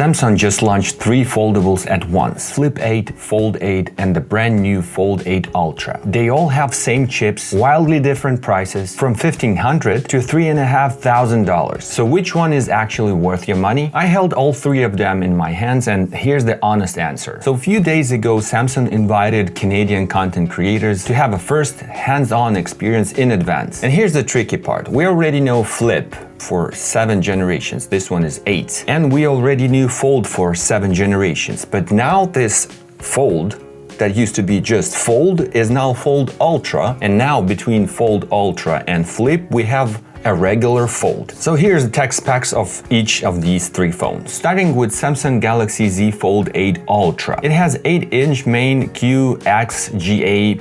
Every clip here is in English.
Samsung just launched 3 foldables at once: Flip8, Fold8, and the brand new Fold8 Ultra. They all have same chips, wildly different prices, from $1,500 to $3,500. So which one is actually worth your money? I held all 3 of them in my hands, and here's the honest answer. So a few days ago, Samsung invited Canadian content creators to have a first hands-on experience in advance. And here's the tricky part. We already know Flip for 7 generations, this one is 8. And we already knew Fold for 7 generations, but now this Fold that used to be just Fold is now Fold Ultra, and now between Fold Ultra and Flip we have a regular Fold. So here's the tech specs of each of these 3 phones. Starting with Samsung Galaxy Z Fold8 Ultra. It has 8-inch main QXGA+,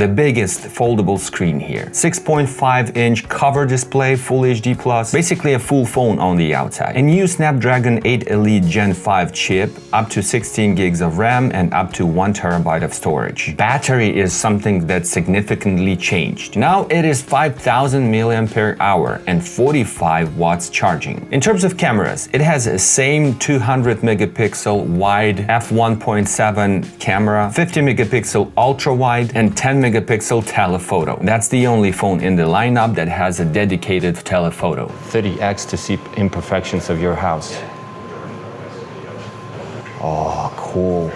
the biggest foldable screen here. 6.5-inch cover display, Full HD+, basically a full phone on the outside. A new Snapdragon 8 Elite Gen 5 chip, up to 16 gigs of RAM and up to 1 terabyte of storage. Battery is something that significantly changed. Now it is 5,000 mAh and 45 watts charging. In terms of cameras, it has a same 200 megapixel wide f1.7 camera, 50 megapixel ultra wide, and 10 megapixel telephoto. That's the only phone in the lineup that has a dedicated telephoto. 30x to see imperfections of your house. Oh, cool.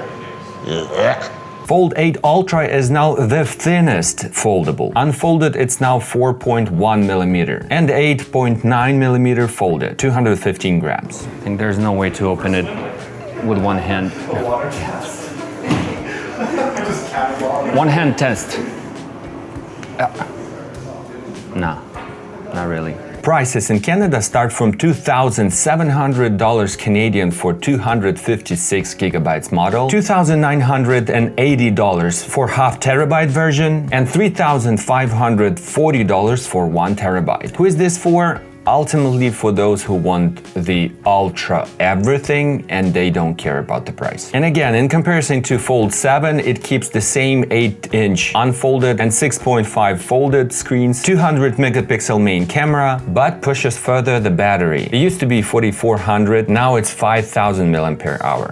Yeah. Fold8 Ultra is now the thinnest foldable. Unfolded, it's now 4.1 millimeter and 8.9 millimeter folded, 215 grams. I think there's no way to open it with one hand. Yes. One hand test. No, not really. Prices in Canada start from $2,700 Canadian for 256 gigabytes model, $2,980 for half terabyte version, and $3,540 for 1 terabyte. Who is this for? Ultimately for those who want the Ultra everything and they don't care about the price. And again, in comparison to Fold 7, it keeps the same 8-inch unfolded and 6.5 folded screens, 200 megapixel main camera, but pushes further the battery. It used to be 4,400, now it's 5,000 mAh.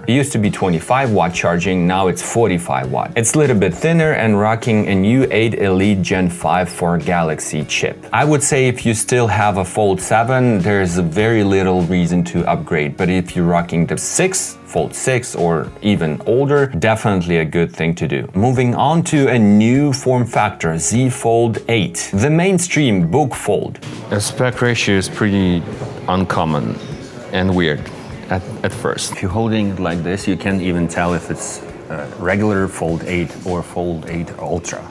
It used to be 25 watt charging, now it's 45 watt. It's a little bit thinner and rocking a new 8 Elite Gen 5 for Galaxy chip. I would say if you still have a Fold 7, there's very little reason to upgrade, but if you're rocking the 6, Fold 6 or even older, definitely a good thing to do. Moving on to a new form factor, Z Fold8, the mainstream book fold. The spec ratio is pretty uncommon and weird at first. If you're holding it like this, you can't even tell if it's regular Fold 8 or Fold 8 Ultra.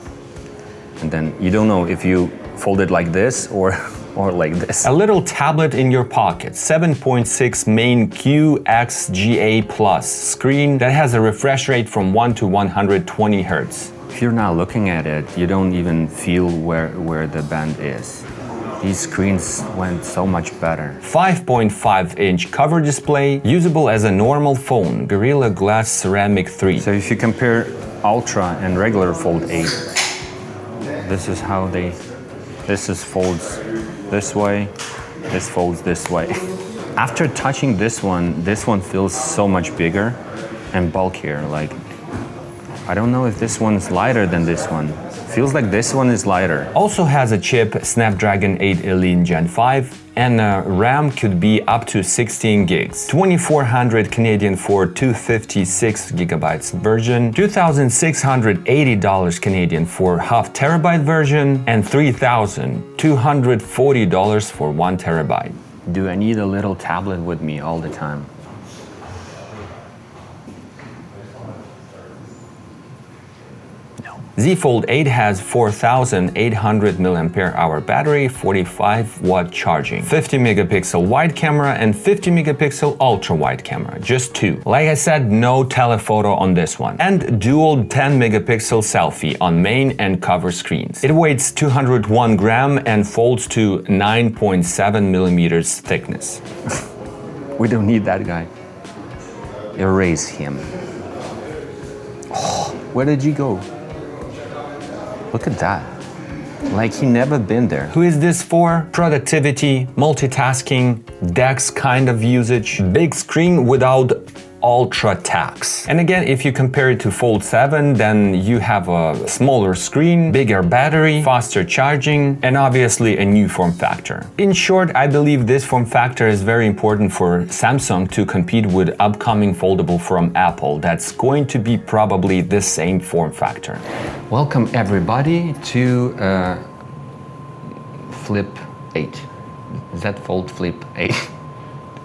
And then you don't know if you fold it like this or like this. A little tablet in your pocket, 7.6 main QXGA+ screen that has a refresh rate from 1 to 120 Hz. If you're not looking at it, you don't even feel where the band is. These screens went so much better. 5.5-inch cover display, usable as a normal phone, Gorilla Glass Ceramic 3. So if you compare Ultra and regular Fold 8, this is how this folds this way, this folds this way. After touching this one feels so much bigger and bulkier. Like, I don't know if this one's lighter than this one. Feels like this one is lighter. Also has a chip, Snapdragon 8 Elite Gen 5, and RAM could be up to 16 gigs. 2,400 Canadian for 256 gigabytes version, $2,680 Canadian for half terabyte version, and $3,240 for 1 terabyte. Do I need a little tablet with me all the time? Z Fold8 has 4,800 mAh battery, 45 watt charging, 50 megapixel wide camera and 50 megapixel ultra wide camera, just 2. Like I said, no telephoto on this one, and dual 10 megapixel selfie on main and cover screens. It weighs 201 gram and folds to 9.7 millimeters thickness. We don't need that guy. Erase him. Oh, where did you go? Look at that. Like he never been there. Who is this for? Productivity, multitasking, DeX kind of usage, big screen without ultra tax. And again, if you compare it to Fold 7, then you have a smaller screen, bigger battery, faster charging, and obviously a new form factor. In short, I believe this form factor is very important for Samsung to compete with upcoming foldable from Apple. That's going to be probably the same form factor. Welcome everybody to Flip 8. Z Fold8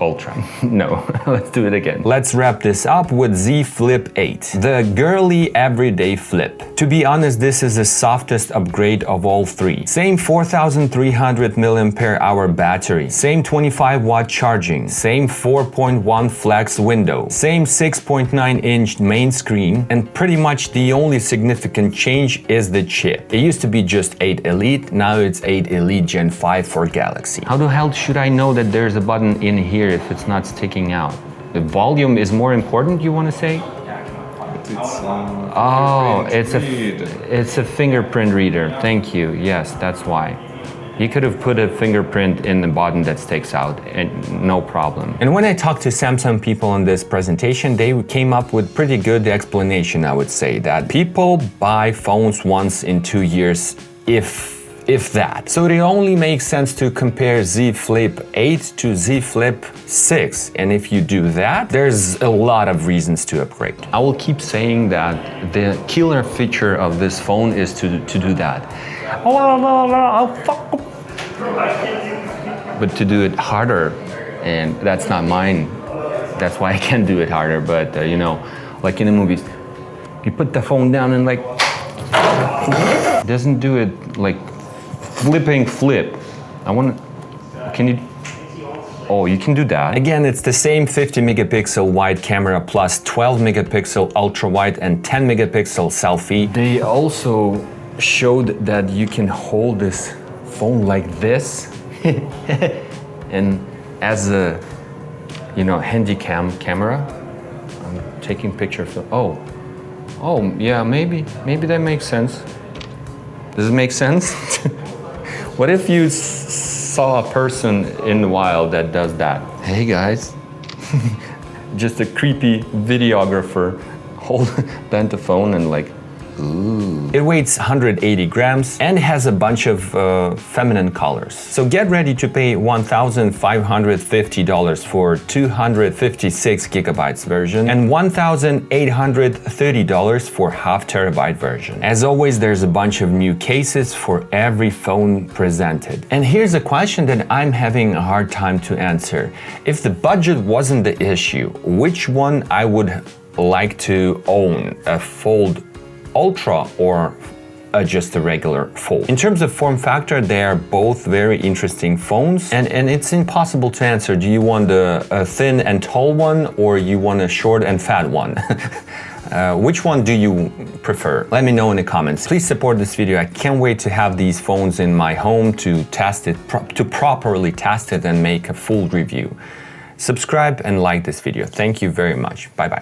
Ultra. No, let's do it again. Let's wrap this up with Z Flip8, the girly everyday flip. To be honest, this is the softest upgrade of all three. Same 4300 mAh battery, same 25-watt charging, same 4.1 flex window, same 6.9-inch main screen, and pretty much the only significant change is the chip. It used to be just 8 Elite, now it's 8 Elite Gen 5 for Galaxy. How the hell should I know that there's a button in here if it's not sticking out? The volume is more important, you want to say? It's a fingerprint reader. Thank you. Yes, that's why. You could have put a fingerprint in the button that sticks out, and no problem. And when I talked to Samsung people on this presentation, they came up with pretty good explanation, I would say, that people buy phones once in 2 years, if that. So it only makes sense to compare Z Flip8 to Z Flip6. And if you do that, there's a lot of reasons to upgrade. I will keep saying that the killer feature of this phone is to do that. But to do it harder, and that's not mine. That's why I can't do it harder. But you know, like in the movies, you put the phone down and like, it doesn't do it like flipping flip. Can you? Oh, you can do that. Again, it's the same 50 megapixel wide camera plus 12 megapixel ultra wide and 10 megapixel selfie. They also showed that you can hold this phone like this and as a, you know, handy camera. I'm taking pictures of, oh yeah, maybe that makes sense. Does it make sense? What if you saw a person in the wild that does that? Hey guys, just a creepy videographer bent the phone and like, ooh. It weighs 180 grams and has a bunch of feminine colors. So get ready to pay $1,550 for 256 gigabytes version and $1,830 for half terabyte version. As always, there's a bunch of new cases for every phone presented. And here's a question that I'm having a hard time to answer. If the budget wasn't the issue, which one I would like to own? A Fold Ultra or just a regular Fold? In terms of form factor, they are both very interesting phones, and it's impossible to answer. Do you want a thin and tall one, or you want a short and fat one? Which one do you prefer? Let me know in the comments. Please support this video. I can't wait to have these phones in my home to test it, to properly test it and make a full review. Subscribe and like this video. Thank you very much. Bye bye.